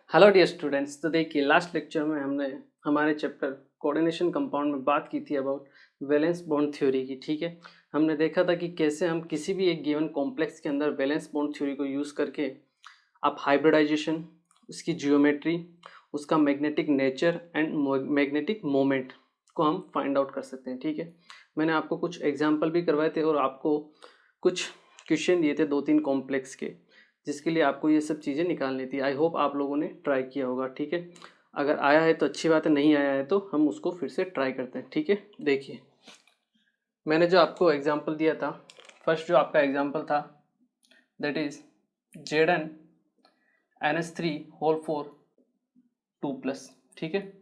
Hello dear students. तो देखिए last lecture में हमने हमारे चैप्टर कोऑर्डिनेशन कंपाउंड में बात की थी अबाउट वैलेंस बॉन्ड थ्योरी की। ठीक है, हमने देखा था कि कैसे हम किसी भी एक गिवन कॉम्प्लेक्स के अंदर वैलेंस बॉन्ड थ्योरी को यूज़ करके आप हाइब्रिडाइजेशन, उसकी जियोमेट्री, उसका magnetic nature and magnetic moment को हम फाइंड आउट कर सकते हैं। ठीक है, मैंने आपको कुछ एग्जाम्पल भी करवाए थे और आपको कुछ क्वेश्चन दिए थे 2-3 कॉम्प्लेक्स के, जिसके लिए आपको ये सब चीज़ें निकालनी थी। आई होप आप लोगों ने ट्राई किया होगा। ठीक है, अगर आया है तो अच्छी बात है, नहीं आया है तो हम उसको फिर से ट्राई करते हैं। ठीक है, देखिए मैंने जो आपको एग्जांपल दिया था, फर्स्ट जो आपका एग्जांपल था that is Zn NH3 whole 4 2+। ठीक है,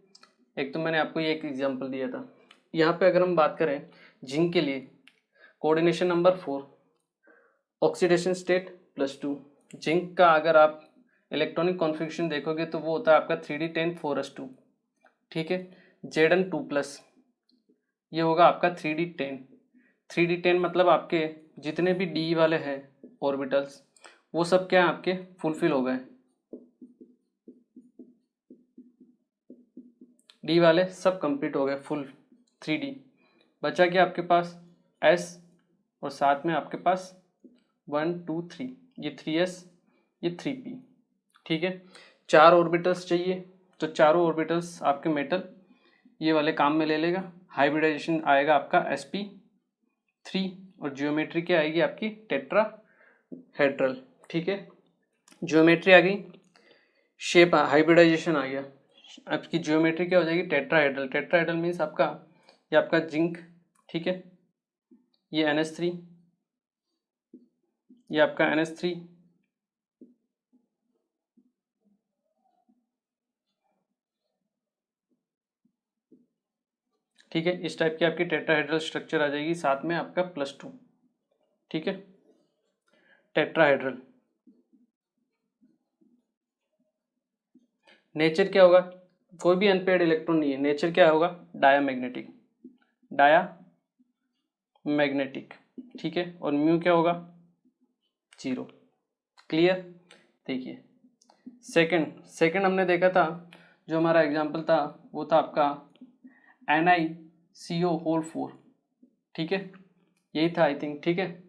एक तो मैंने आपको ये एक एग्जांपल दिया था। यहाँ पे अगर हम बात करें जिंक के लिए, coordination number 4, oxidation state +2। Zinc का अगर आप इलेक्ट्रॉनिक कॉन्फ़िगरेशन देखोगे तो वो होता है आपका 3d10 4s2। ठीक है, Zn 2+, ये होगा आपका 3d10। 3d10 मतलब आपके जितने भी डी वाले हैं ऑर्बिटल्स, वो सब क्या है आपके फुलफिल हो गए। डी वाले सब कंप्लीट हो गए फुल 3d। बचा क्या आपके पास s और साथ में आपके पास 1 2 3, ये 3s ये 3p। ठीक है, 4 ऑर्बिटल्स चाहिए तो चारों ऑर्बिटल्स आपके मेटल ये वाले काम में ले लेगा। हाइब्रिडाइजेशन आएगा आपका sp3 और जियोमेट्री क्या आएगी आपकी टेट्राहेड्रल। ठीक है, जियोमेट्री आ गई, शेप हाइब्रिडाइजेशन आ गया, आपकी जियोमेट्री क्या हो जाएगी टेट्राहेड्रल। टेट्राहेड्रल मीन्स आपका ये आपका जिंक। ठीक है, ये NH3, ये आपका NH3, ठीक है, इस टाइप की आपकी टेट्राहेड्रल स्ट्रक्चर आ जाएगी, साथ में आपका +2। ठीक है, टेट्राहेड्रल। नेचर क्या होगा, कोई भी अनपेयर्ड इलेक्ट्रॉन नहीं है, नेचर क्या होगा डायामैग्नेटिक, डायामैग्नेटिक। ठीक है, और म्यू क्या होगा 0। क्लियर। देखिए सेकंड हमने देखा था, जो हमारा एग्जांपल था वो था आपका NiCO होल 4। ठीक है, यही था आई थिंक। ठीक है,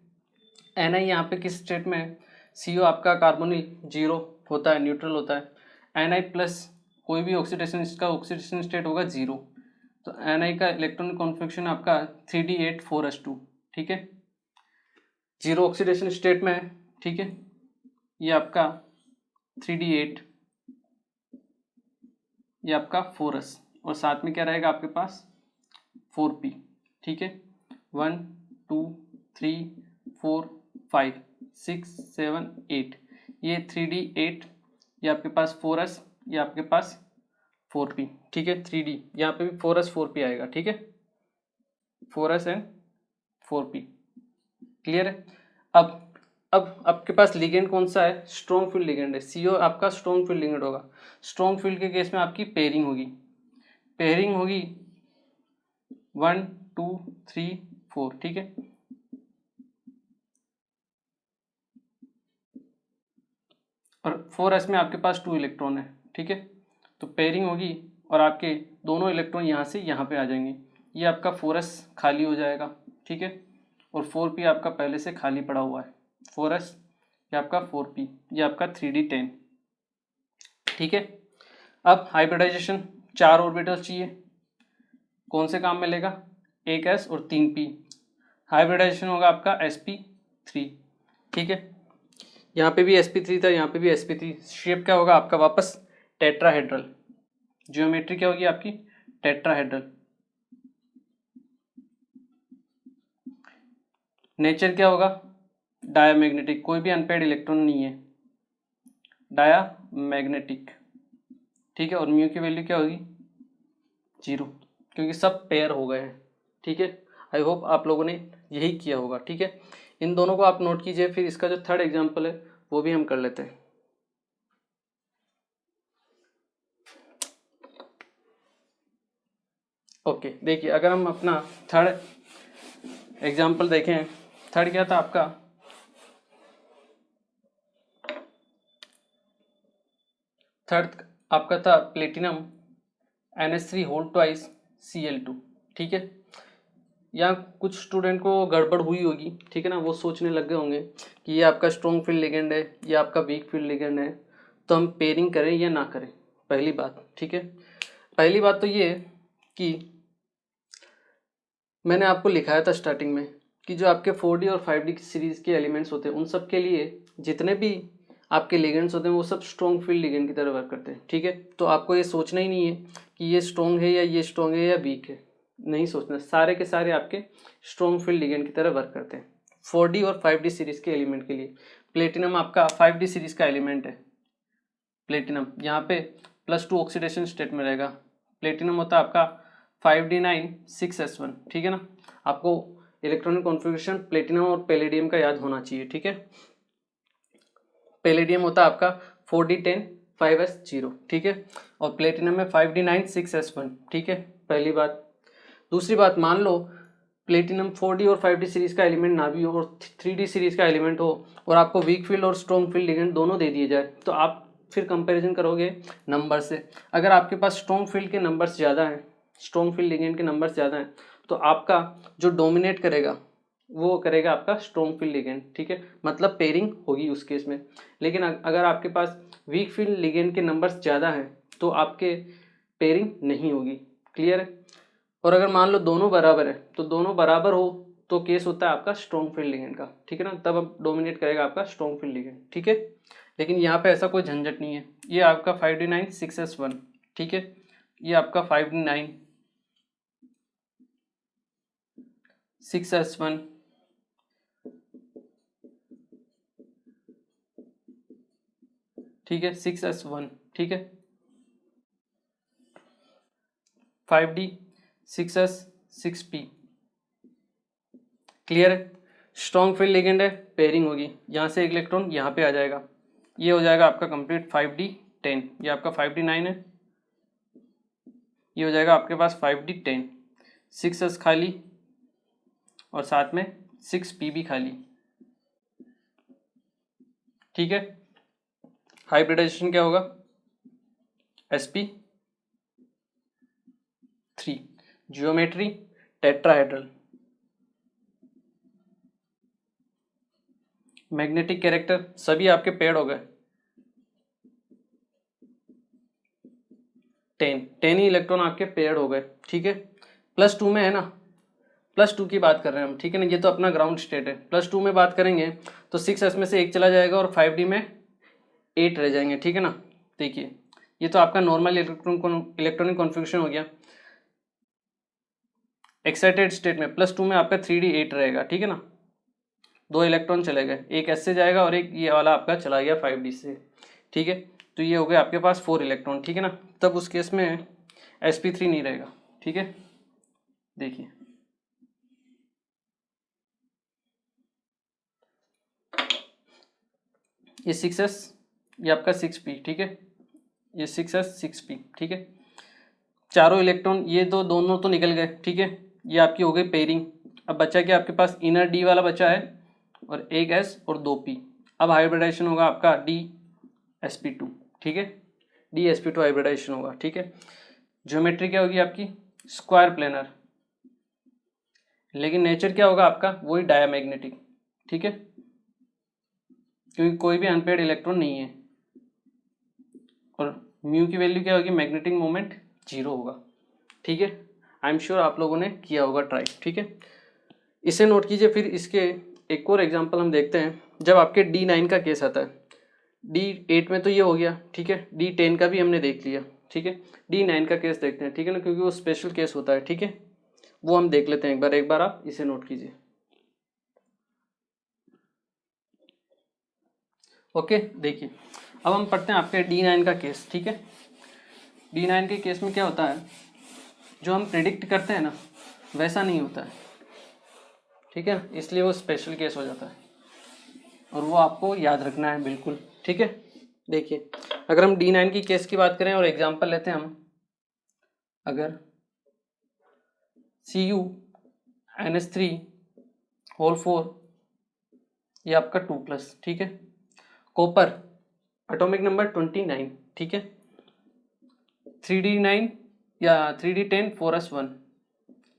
Ni यहाँ पे किस स्टेट में है, CO आपका कार्बोनिल 0 होता है, न्यूट्रल होता है। Ni प्लस कोई भी ऑक्सीडेशन, इसका ऑक्सीडेशन स्टेट होगा 0, तो Ni का इलेक्ट्रॉनिक कॉन्फिगरेशन आपका 3d8 4s2। ठीक है, 0 ऑक्सीडेशन स्टेट में है। ठीक है, ये आपका 3d8, ये आपका 4s और साथ में क्या रहेगा आपके पास 4p। ठीक है, 1 2 3 4 5 6 7 8, ये 3d8, ये आपके पास 4s, ये आपके पास 4p। ठीक है, 3d यहाँ पे भी 4s 4p आएगा। ठीक है, 4s एंड 4p। क्लियर है। अब आपके पास लिगेंड कौन सा है, स्ट्रॉन्ग फील्ड लिगेंड है। CO आपका स्ट्रॉन्ग फील्ड लिगेंड होगा। स्ट्रॉन्ग फील्ड के केस में आपकी पेयरिंग होगी 1 2 3 4। ठीक है, और 4s में आपके पास 2 इलेक्ट्रॉन है। ठीक है, तो पेयरिंग होगी और आपके दोनों इलेक्ट्रॉन यहाँ से यहाँ पे आ जाएंगे, ये आपका 4s खाली हो जाएगा। ठीक है, और 4p आपका पहले से खाली पड़ा हुआ है। 4s ये आपका 4p, ये आपका 3d10। ठीक है, अब हाइब्रिडाइजेशन 4 ऑर्बिटल चाहिए, कौन से काम में लेगा, एक s और 3p। हाइब्रिडाइजेशन होगा आपका sp3। ठीक है, यहाँ पे भी sp3 था, यहाँ पे भी sp3। शेप क्या होगा आपका वापस टेट्राहेड्रल। जियोमेट्री क्या होगी आपकी टेट्राहेड्रल। नेचर क्या होगा डायामैग्नेटिक, कोई भी अनपेयर्ड इलेक्ट्रॉन नहीं है, डायामैग्नेटिक। ठीक है, और म्यू की वैल्यू क्या होगी 0, क्योंकि सब पेयर हो गए हैं। ठीक है, आई होप आप लोगों ने यही किया होगा। ठीक है, इन दोनों को आप नोट कीजिए, फिर इसका जो थर्ड एग्जाम्पल है वो भी हम कर लेते हैं। ओके, देखिए अगर हम अपना थर्ड एग्जाम्पल देखें, थर्ड क्या था आपका थर्ड आपका था platinum NH3 whole twice Cl2, ठीक है। यहाँ कुछ स्टूडेंट को गड़बड़ हुई होगी, ठीक है ना, वो सोचने लग गए होंगे कि ये आपका स्ट्रॉन्ग फील्ड लिगेंड है, ये आपका वीक फील्ड लिगेंड है, तो हम पेयरिंग करें या ना करें। पहली बात, ठीक है, पहली बात तो ये कि मैंने आपको लिखाया था स्टार्टिंग में कि जो आपके 4D और 5D सीरीज़ के एलिमेंट्स होते हैं उन सब के लिए जितने भी आपके लिगेंड्स होते हैं वो सब स्ट्रॉन्ग फील्ड लिगेंड की तरह वर्क करते हैं, ठीक है। तो आपको ये सोचना ही नहीं है कि ये स्ट्रॉन्ग है या ये स्ट्रॉन्ग है या वीक है, नहीं सोचना, सारे के सारे आपके स्ट्रॉन्ग फील्ड लिगेंड की तरह वर्क करते हैं 4D और 5D सीरीज़ के एलिमेंट के लिए। प्लेटिनम आपका 5D सीरीज़ का एलिमेंट है। प्लेटिनम यहाँ पे +2 ऑक्सीडेशन स्टेट में रहेगा। प्लेटिनम होता है आपका 5D9 6s1, ठीक है ना। आपको इलेक्ट्रॉनिक कॉन्फ़िगरेशन प्लेटिनम और पैलेडियम का याद होना चाहिए, ठीक है। पैलेडियम होता है आपका 4D10 5s0, ठीक है, और प्लेटिनम में 5D9 6s1, ठीक है, पहली बात। दूसरी बात, मान लो प्लेटिनम 4D और 5D सीरीज़ का एलिमेंट ना भी हो और 3D सीरीज़ का एलिमेंट हो और आपको वीक फील्ड और स्ट्रॉन्ग फील्ड लिगेंड दोनों दे दिए जाए, तो आप फिर कंपैरिजन करोगे नंबर से। अगर आपके पास स्ट्रॉन्ग फील्ड के नंबर्स ज़्यादा हैं, स्ट्रॉन्ग फील्ड लिगेंड के नंबर्स ज़्यादा हैं, तो आपका जो डोमिनेट करेगा वो करेगा आपका स्ट्रॉन्ग फील्ड लिगेंड, ठीक है, मतलब पेयरिंग होगी उस केस में। लेकिन अगर आपके पास वीक फील्ड लिगेंड के नंबर्स ज़्यादा हैं तो आपके पेयरिंग नहीं होगी। क्लियर है। और अगर मान लो दोनों बराबर है, तो दोनों बराबर हो तो केस होता है आपका स्ट्रॉन्ग फील्ड लिगेंड का, ठीक है ना, तब अब डोमिनेट करेगा आपका स्ट्रॉन्ग फील्ड लिगेंड, ठीक है। लेकिन यहाँ पे ऐसा कोई झंझट नहीं है। ये आपका 5D9 6s1, ठीक है, ये आपका 5D9 6s1, ठीक है, 6s1, ठीक है, 5D 6s 6p। क्लियर है। स्ट्रॉन्ग फील्ड लिगेंड है, पेयरिंग होगी, यहाँ से एक इलेक्ट्रॉन यहाँ पे आ जाएगा, ये हो जाएगा आपका कंप्लीट 5D10। ये आपका 5D9 है, ये हो जाएगा आपके पास 5D10, 6s खाली और साथ में 6p भी खाली, ठीक है। हाइब्रिडाइजेशन क्या होगा, sp3, geometry tetrahedral, magnetic character सभी आपके पेड़ हो गए 10 ही इलेक्ट्रॉन आपके पेड़ हो गए, ठीक है। +2 में है ना, +2 की बात कर रहे हैं हम, ठीक है ना, ये तो अपना ग्राउंड स्टेट है। +2 में बात करेंगे तो 6s में से एक चला जाएगा और 5D में 8 रह जाएंगे, ठीक है ना। देखिए ये तो आपका नॉर्मल इलेक्ट्रॉनिक कॉन्फ़िगरेशन हो गया। एक्साइटेड स्टेट में +2 में आपका 3D 8 रहेगा, ठीक है ना, 2 इलेक्ट्रॉन चले गए, एक S से जाएगा और एक ये वाला आपका चला गया 5D से, ठीक है। तो ये हो गया आपके पास 4 इलेक्ट्रॉन, ठीक है ना, तब उस केस में sp3 नहीं रहेगा, ठीक है। देखिए ये 6s, ये आपका 6p, ठीक है, ये 6s 6p, ठीक है। चारों इलेक्ट्रॉन ये दो दोनों तो निकल गए, ठीक है, ये आपकी हो गई पेयरिंग। अब बचा क्या आपके पास, इनर D वाला बचा है और एक S और 2p। अब हाइब्रिडाइजेशन होगा आपका DsP2, ठीक है, DsP2 हाइब्रिडाइजेशन होगा, ठीक है। ज्योमेट्री क्या होगी आपकी, स्क्वायर प्लेनर, लेकिन नेचर क्या होगा आपका, वही डायामैग्नेटिक, ठीक है, क्योंकि कोई भी अनपेयर्ड इलेक्ट्रॉन नहीं है। और म्यू की वैल्यू क्या होगी, मैग्नेटिक मोमेंट 0 होगा, ठीक है। आई एम श्योर आप लोगों ने किया होगा ट्राई, ठीक है, इसे नोट कीजिए। फिर इसके एक और एग्जांपल हम देखते हैं, जब आपके D9 का केस आता है। D8 में तो ये हो गया, ठीक है, D10 का भी हमने देख लिया, ठीक है, D9 का केस देखते हैं, ठीक है ना, क्योंकि वो स्पेशल केस होता है, ठीक है, वो हम देख लेते हैं एक बार आप इसे नोट कीजिए। ओके, देखिए अब हम पढ़ते हैं आपके D9 का केस, ठीक है। D9 के केस में क्या होता है, जो हम प्रिडिक्ट करते हैं ना वैसा नहीं होता है, ठीक है, इसलिए वो स्पेशल केस हो जाता है और वो आपको याद रखना है बिल्कुल, ठीक है। देखिए अगर हम D9 की केस की बात करें और एग्जांपल लेते हैं हम, अगर CuNH3 होल 4, ये आपका 2+, ठीक है। कॉपर एटॉमिक नंबर 29, ठीक है, 3d9 या 3d10 4s1,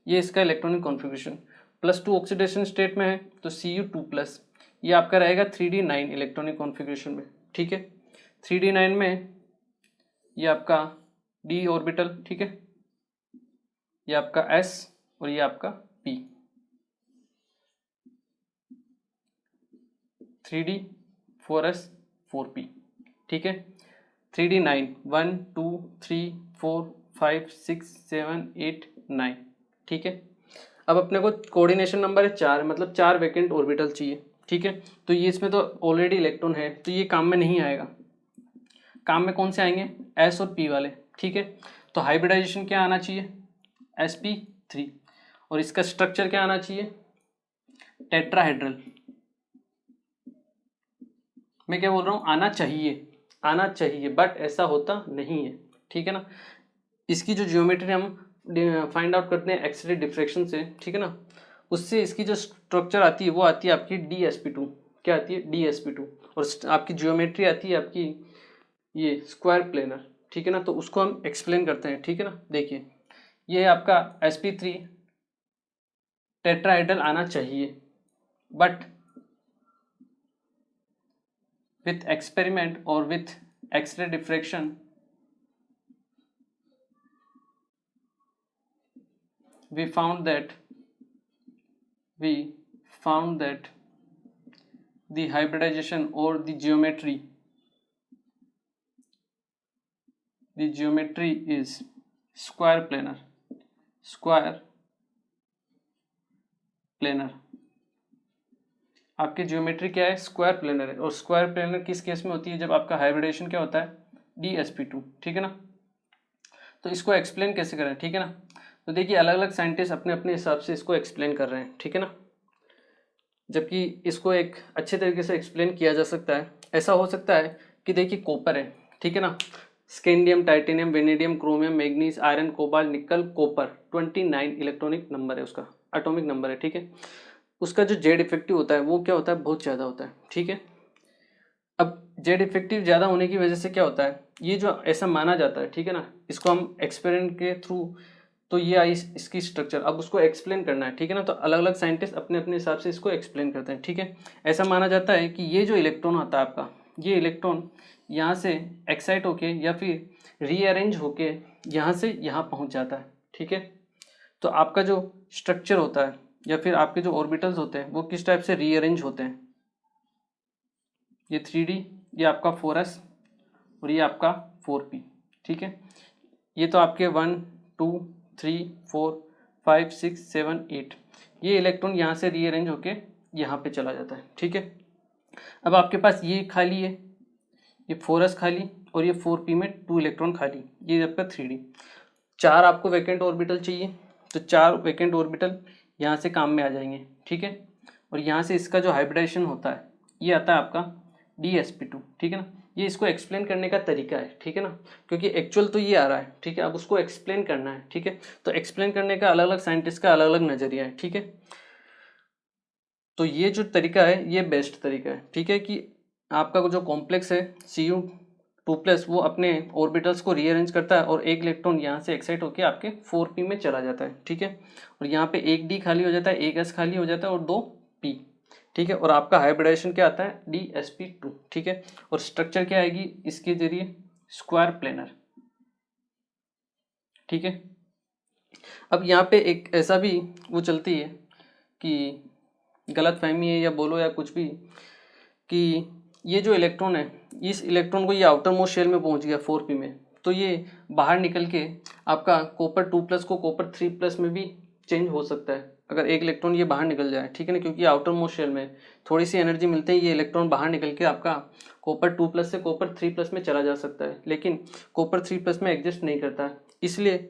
ये इसका इलेक्ट्रॉनिक कॉन्फ़िगरेशन। +2 ऑक्सीडेशन स्टेट में है तो Cu2+, ये आपका रहेगा 3d9 इलेक्ट्रॉनिक कॉन्फ़िगरेशन में, ठीक है। 3d9 में ये आपका d ऑर्बिटल, ठीक है, ये आपका s और ये आपका p, 3d 4s 4p, ठीक है। 3d9 1 2 3 4 5 6 7 8 9, ठीक है। अब अपने को कोऑर्डिनेशन नंबर है 4, मतलब 4 वैकेंट ऑर्बिटल चाहिए, ठीक है। तो ये इसमें तो ऑलरेडी इलेक्ट्रॉन है तो ये काम में नहीं आएगा। काम में कौन से आएंगे? s और p वाले, ठीक है। तो हाइब्रिडाइजेशन क्या आना चाहिए? sp3, और इसका स्ट्रक्चर क्या आना चाहिए? टेट्राहेड्रल। मैं क्या बोल रहा हूँ? आना चाहिए, आना चाहिए, बट ऐसा होता नहीं है, ठीक है ना। इसकी जो ज्योमेट्री हम फाइंड आउट करते हैं एक्सरे डिफ्रैक्शन से, ठीक है ना, उससे इसकी जो स्ट्रक्चर आती है वो आती है आपकी DsP2। क्या आती है? DsP2। और आपकी ज्योमेट्री आती है आपकी ये स्क्वायर प्लेनर, ठीक है ना। तो उसको हम एक्सप्लेन करते हैं, ठीक है ना। देखिए ये आपका sp3 टेट्राहेड्रल आना चाहिए, but with experiment or with X-ray diffraction we found that the hybridization or the geometry is square planar आपकी ज्योमेट्री क्या है? स्क्वायर प्लेनर है। और स्क्वायर प्लेनर किस केस में होती है? जब आपका हाइब्रिडेशन क्या होता है? DsP2, ठीक है ना। तो इसको एक्सप्लेन कैसे करें, ठीक है ना। तो देखिए अलग अलग साइंटिस्ट अपने अपने हिसाब से इसको एक्सप्लेन कर रहे हैं, ठीक है ना। जबकि इसको एक अच्छे तरीके से एक्सप्लेन किया जा सकता है। ऐसा हो सकता है कि देखिए कॉपर है, ठीक है ना, scandium, titanium, vanadium, chromium, manganese, iron, cobalt, निकल, कॉपर, 29 इलेक्ट्रॉनिक नंबर है उसका, एटॉमिक नंबर है, ठीक है। उसका जो जेड इफेक्टिव होता है वो क्या होता है? बहुत ज़्यादा होता है, ठीक है। अब जेड इफेक्टिव ज़्यादा होने की वजह से क्या होता है? ये जो ऐसा माना जाता है, ठीक है ना, इसको हम एक्सपेरिमेंट के थ्रू, तो ये आई इसकी स्ट्रक्चर, अब उसको एक्सप्लेन करना है, ठीक है ना। तो अलग अलग साइंटिस्ट अपने अपने हिसाब से इसको एक्सप्लेन करते हैं, ठीक है। ऐसा माना जाता है कि ये जो इलेक्ट्रॉन होता है आपका, ये इलेक्ट्रॉन यहाँ से एक्साइट होके या फिर रीअरेंज होके यहाँ से यहाँ पहुँच जाता है, ठीक है। तो आपका जो स्ट्रक्चर होता है या फिर आपके जो ऑर्बिटल्स होते हैं वो किस टाइप से रीअरेंज होते हैं? ये 3D, ये आपका 4s और ये आपका 4p, ठीक है। ये तो आपके 1 2 3 4 5 6 7 8, ये इलेक्ट्रॉन यहाँ से रीअरेंज होके यहाँ पे चला जाता है, ठीक है। अब आपके पास ये खाली है, ये 4s खाली और ये 4p में 2 इलेक्ट्रॉन खाली, ये आपका 3D। 4 आपको वैकेंट ऑर्बिटल चाहिए, तो 4 वैकेंट ऑर्बिटल यहाँ से काम में आ जाएंगे, ठीक है। और यहाँ से इसका जो हाइब्रिडाइजेशन होता है ये आता है आपका DsP2, ठीक है ना। ये इसको एक्सप्लेन करने का तरीका है, ठीक है ना, क्योंकि एक्चुअल तो ये आ रहा है, ठीक है। अब उसको एक्सप्लेन करना है, ठीक है। तो एक्सप्लेन करने का अलग अलग साइंटिस्ट का अलग अलग नज़रिया है, ठीक है। तो ये जो तरीका है ये बेस्ट तरीका है, ठीक है, कि आपका जो कॉम्प्लेक्स है Cu2+, वो अपने ऑर्बिटल्स को रीअरेंज करता है और एक इलेक्ट्रॉन यहाँ से एक्साइट होकर आपके 4p में चला जाता है, ठीक है। और यहाँ पे एक D खाली हो जाता है, एक S खाली हो जाता है और 2p, ठीक है। और आपका हाइब्रिडाइजेशन क्या आता है? DsP2, ठीक है। और स्ट्रक्चर क्या आएगी इसके जरिए? स्क्वायर प्लेनर, ठीक है। अब यहाँ पे एक ऐसा भी वो चलती है कि गलत फहमी है या बोलो या कुछ भी, कि ये जो इलेक्ट्रॉन है, इस इलेक्ट्रॉन को ये आउटर मोस्ट शेल में पहुंच गया 4p में, तो ये बाहर निकल के आपका कॉपर 2+ को कॉपर 3+ में भी चेंज हो सकता है अगर एक इलेक्ट्रॉन ये बाहर निकल जाए, ठीक है ना। क्योंकि आउटर मोस्ट शेल में थोड़ी सी एनर्जी मिलते ही ये इलेक्ट्रॉन बाहर निकल के आपका कॉपर 2+ से कॉपर 3+ में चला जा सकता है, लेकिन कॉपर 3+ में एग्जिस्ट नहीं करता है। इसलिए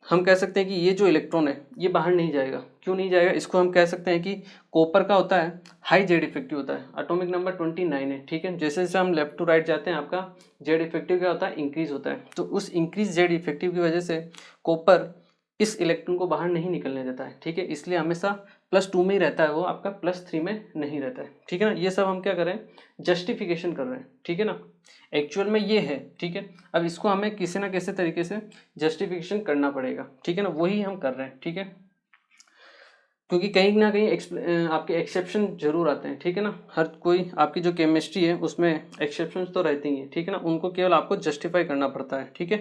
हम कह सकते हैं कि ये जो इलेक्ट्रॉन है ये बाहर नहीं जाएगा। क्यों नहीं जाएगा? इसको हम कह सकते हैं कि कॉपर का होता है हाई जेड इफेक्टिव होता है, एटॉमिक नंबर 29 है, ठीक है। जैसे जैसे हम लेफ्ट टू राइट जाते हैं आपका जेड इफेक्टिव क्या होता है? इंक्रीज होता है। तो उस इंक्रीज जेड इफेक्टिव की वजह से कॉपर इस इलेक्ट्रॉन को बाहर नहीं निकलने देता है, ठीक है। इसलिए हमेशा +2 में ही रहता है, वो आपका +3 में नहीं रहता है, ठीक है ना। ये सब हम क्या कर रहे हैं, जस्टिफिकेशन कर रहे हैं, ठीक है ना। एक्चुअल में ये है, ठीक है। अब इसको हमें किसी ना किसी तरीके से जस्टिफिकेशन करना पड़ेगा, ठीक है ना, वही हम कर रहे हैं, ठीक है। क्योंकि कहीं ना कहीं आपके एक्सेप्शन जरूर आते हैं, ठीक है ना। हर कोई आपकी जो केमिस्ट्री है उसमें एक्सेप्शन तो रहते ही हैं, ठीक है ना, उनको केवल आपको जस्टिफाई करना पड़ता है, ठीक है।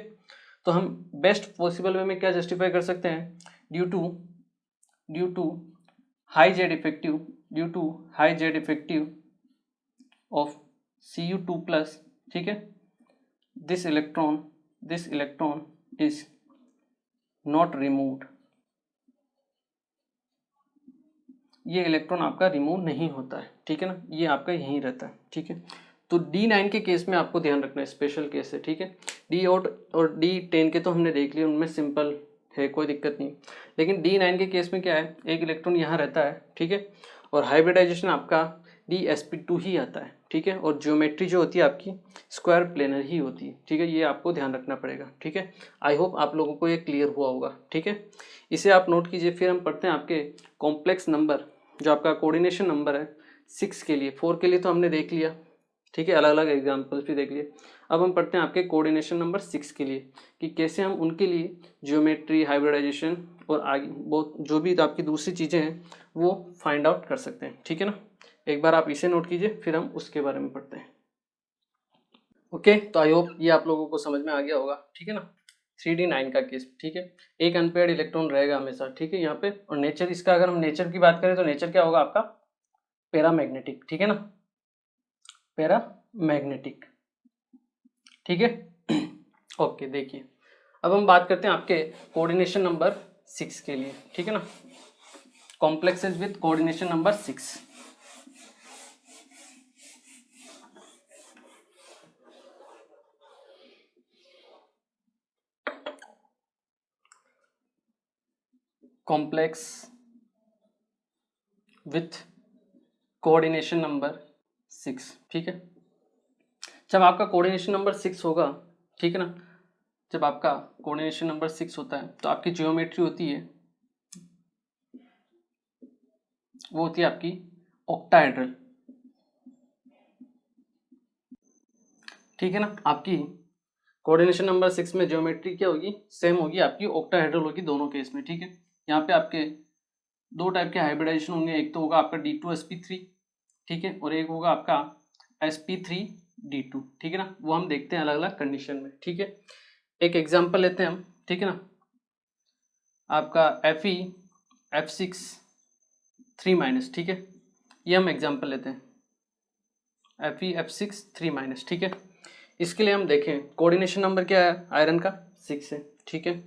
तो हम बेस्ट पॉसिबल वे में क्या जस्टिफाई कर सकते हैं, due to high Z effective of Cu2+, ठीक है, this electron is not removed, ये इलेक्ट्रॉन आपका रिमूव नहीं होता है, ठीक है ना, ये आपका यहीं रहता है, ठीक है। तो D9 के केस में आपको ध्यान रखना है, स्पेशल केस है, ठीक है। D8 और D10 के तो हमने देख लिया, उनमें सिंपल है, कोई दिक्कत नहीं। लेकिन D9 के केस में क्या है, एक इलेक्ट्रॉन यहाँ रहता है, ठीक है, और हाइब्रिडाइजेशन आपका DsP2 ही आता है, ठीक है, और ज्योमेट्री जो होती है आपकी स्क्वायर प्लेनर ही होती है, ठीक है, ये आपको ध्यान रखना पड़ेगा, ठीक है। आई होप आप लोगों को ये क्लियर हुआ होगा, ठीक है। इसे आप नोट कीजिए। फिर हम पढ़ते हैं आपके कॉम्प्लेक्स नंबर, जो आपका कोऑर्डिनेशन नंबर है 6 के लिए, 4 के लिए तो हमने देख लिया, ठीक है, अलग अलग एग्जाम्पल्स भी देख लिए। अब हम पढ़ते हैं आपके कोऑर्डिनेशन नंबर 6 के लिए कि कैसे हम उनके लिए ज्योमेट्री, हाइब्रिडाइजेशन और आगे बहुत जो भी आपकी दूसरी चीज़ें हैं वो फाइंड आउट कर सकते हैं, ठीक है ना। एक बार आप इसे नोट कीजिए, फिर हम उसके बारे में पढ़ते हैं। ओके, तो आई होप ये आप लोगों को समझ में आ गया होगा, ठीक है ना। 3D9 का केस, ठीक है, एक अनपेयर्ड इलेक्ट्रॉन रहेगा हमेशा, ठीक है, यहाँ पे। और नेचर इसका, अगर हम नेचर की बात करें तो नेचर क्या होगा आपका, पैरामैग्नेटिक, ठीक है ना, पैरामैग्नेटिक, ठीक है। ओके, देखिए अब हम बात करते हैं आपके कोऑर्डिनेशन नंबर 6 के लिए, ठीक है ना, complexes with coordination number 6। Complex with coordination number 6, ठीक है। जब आपका कोऑर्डिनेशन नंबर 6 होगा, ठीक है ना, जब आपका कोऑर्डिनेशन नंबर 6 होता है तो आपकी ज्योमेट्री होती है, वो होती है आपकी ऑक्टाहेड्रल, ठीक है ना। आपकी कोऑर्डिनेशन नंबर 6 में ज्योमेट्री क्या होगी, सेम होगी आपकी, ऑक्टाहेड्रल होगी दोनों केस में, ठीक है। यहाँ पे आपके दो टाइप के हाइब्रिडाइजेशन होंगे, एक तो होगा आपका D2sp3, ठीक है, और एक होगा आपका sp3d2, ठीक है ना। वो हम देखते हैं अलग अलग कंडीशन में, ठीक है। एक एग्जांपल लेते हैं हम, ठीक है ना, आपका Fe F6 3-, ठीक है, ये हम एग्जांपल लेते हैं Fe F6 3-, ठीक है। इसके लिए हम देखें कोऑर्डिनेशन नंबर क्या है आयरन का, 6 है, ठीक है।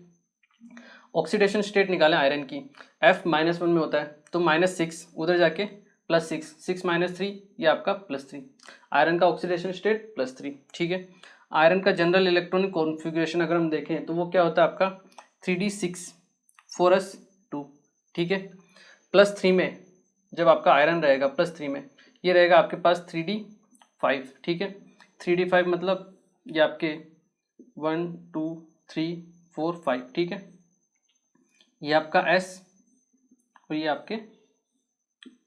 ऑक्सीडेशन स्टेट निकालें आयरन की, F-1 में होता है तो -6 उधर जाके +6, 6 - 3 ये आपका +3, आयरन का ऑक्सीडेशन स्टेट +3, ठीक है। आयरन का जनरल इलेक्ट्रॉनिक कॉन्फ़िगरेशन अगर हम देखें तो वो क्या होता है आपका 3d6 4s2, ठीक है। +3 में जब आपका आयरन रहेगा +3 में, ये रहेगा आपके पास 3d5, ठीक है। 3d5 मतलब ये आपके 1 2 3 4 5, ठीक है, ये आपका S और ये आपके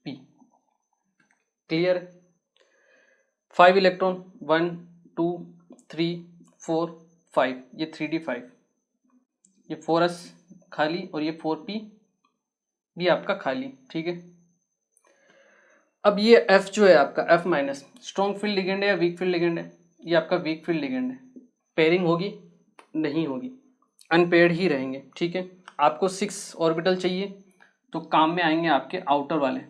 P, क्लियर। 5 इलेक्ट्रॉन 1 2 3 4 5, ये 3d5, ये 4s खाली और ये 4p भी आपका खाली, ठीक है। अब ये F जो है आपका F- स्ट्रॉन्ग फील्ड लिगेंड है या वीक फील्ड लिगेंड है, ये आपका वीक फील्ड लिगेंड है। पेयरिंग होगी नहीं होगी, अनपेयर्ड ही रहेंगे, ठीक है। आपको 6 ऑर्बिटल चाहिए तो काम में आएंगे आपके आउटर वाले,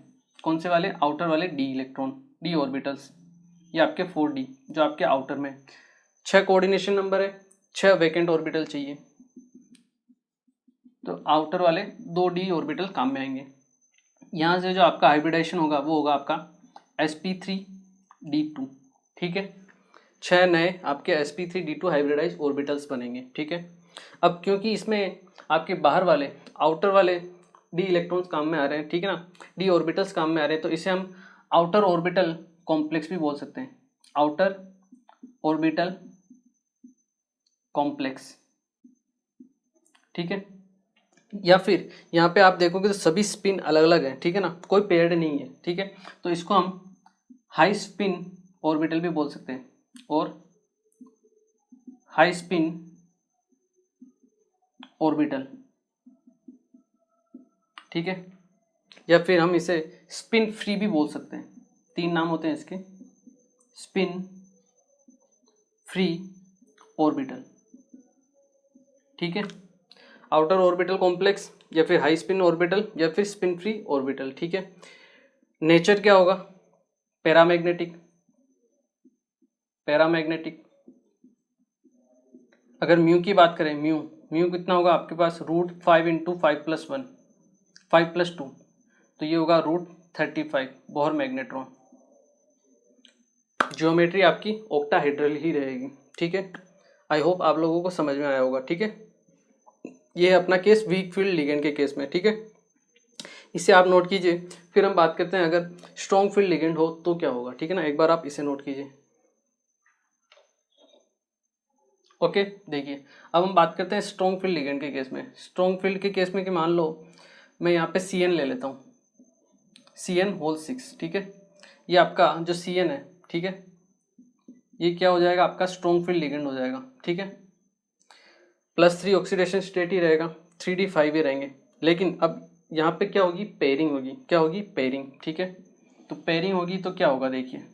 कौन से वाले, आउटर वाले डी इलेक्ट्रॉन, डी ऑर्बिटल्स, ये आपके 4d जो आपके आउटर में। 6 कोऑर्डिनेशन नंबर है, 6 वैकेंट ऑर्बिटल चाहिए तो आउटर वाले 2d ऑर्बिटल काम में आएंगे। यहाँ से जो आपका हाइब्रिडाइजेशन होगा वो होगा आपका sp3d2, ठीक है। 6 नए आपके sp3d2 हाइब्रिडाइज ऑर्बिटल्स बनेंगे, ठीक है। अब क्योंकि इसमें आपके बाहर वाले आउटर वाले डी इलेक्ट्रॉन्स काम में आ रहे हैं, ठीक है ना, डी ऑर्बिटल्स काम में आ रहे हैं, तो इसे हम आउटर ऑर्बिटल कॉम्प्लेक्स भी बोल सकते हैं, आउटर ऑर्बिटल कॉम्प्लेक्स, ठीक है। या फिर यहाँ पे आप देखोगे तो सभी स्पिन अलग अलग है, ठीक है ना, कोई पेयर्ड नहीं है, ठीक है। तो इसको हम हाई स्पिन ऑर्बिटल भी बोल सकते हैं, और हाई स्पिन ऑर्बिटल, ठीक है। या फिर हम इसे स्पिन फ्री भी बोल सकते हैं, तीन नाम होते हैं इसके, स्पिन फ्री ऑर्बिटल, ठीक है। आउटर ऑर्बिटल कॉम्प्लेक्स, या फिर हाई स्पिन ऑर्बिटल, या फिर स्पिन फ्री ऑर्बिटल, ठीक है। नेचर क्या होगा, पैरामैग्नेटिक, पैरामैग्नेटिक। अगर म्यू की बात करें, म्यू म्यू कितना होगा आपके पास, √5 × 5 + 1, 5 + 2, तो ये होगा √35 बोहर मैग्नेट्रॉन। ज्योमेट्री आपकी ऑक्टाहेड्रल ही रहेगी, ठीक है। आई होप आप लोगों को समझ में आया होगा, ठीक है। ये है अपना केस वीक फील्ड लिगेंड के केस में, ठीक है। इसे आप नोट कीजिए। फिर हम बात करते हैं अगर स्ट्रॉन्ग फील्ड लिगेंड हो तो क्या होगा, ठीक है ना, एक बार आप इसे नोट कीजिए। ओके, देखिए अब हम बात करते हैं स्ट्रॉन्ग फील्ड लिगेंड के केस में। स्ट्रॉन्ग फील्ड के केस में कि मान लो मैं यहाँ पे CN ले लेता हूँ, CN6, ठीक है। ये आपका जो CN है, ठीक है, ये क्या हो जाएगा आपका स्ट्रॉन्ग फील्ड लिगेंड हो जाएगा, ठीक है। +3 ऑक्सीडेशन स्टेट ही रहेगा, 3D5 ही रहेंगे। लेकिन अब यहाँ पे क्या होगी, पेयरिंग होगी, क्या होगी, पेयरिंग, ठीक है। तो पेयरिंग होगी तो क्या होगा, देखिए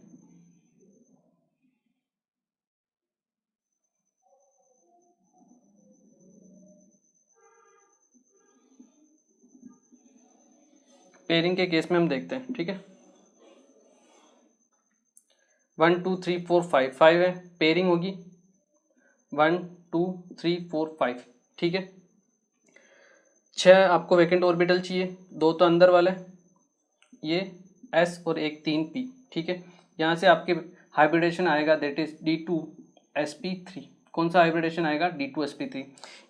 पेयरिंग के केस में हम देखते हैं, ठीक है। 1 2 3 4 5 5 है, पेयरिंग होगी 1 2 3 4 5, ठीक है। 6 आपको वैकेंट ऑर्बिटल चाहिए, 2 तो अंदर वाले, ये S और एक 3P, ठीक है। यहाँ से आपके हाइब्रिडेशन आएगा दैट इज D2sp3। कौन सा हाइब्रिडेशन आएगा, D2sp3।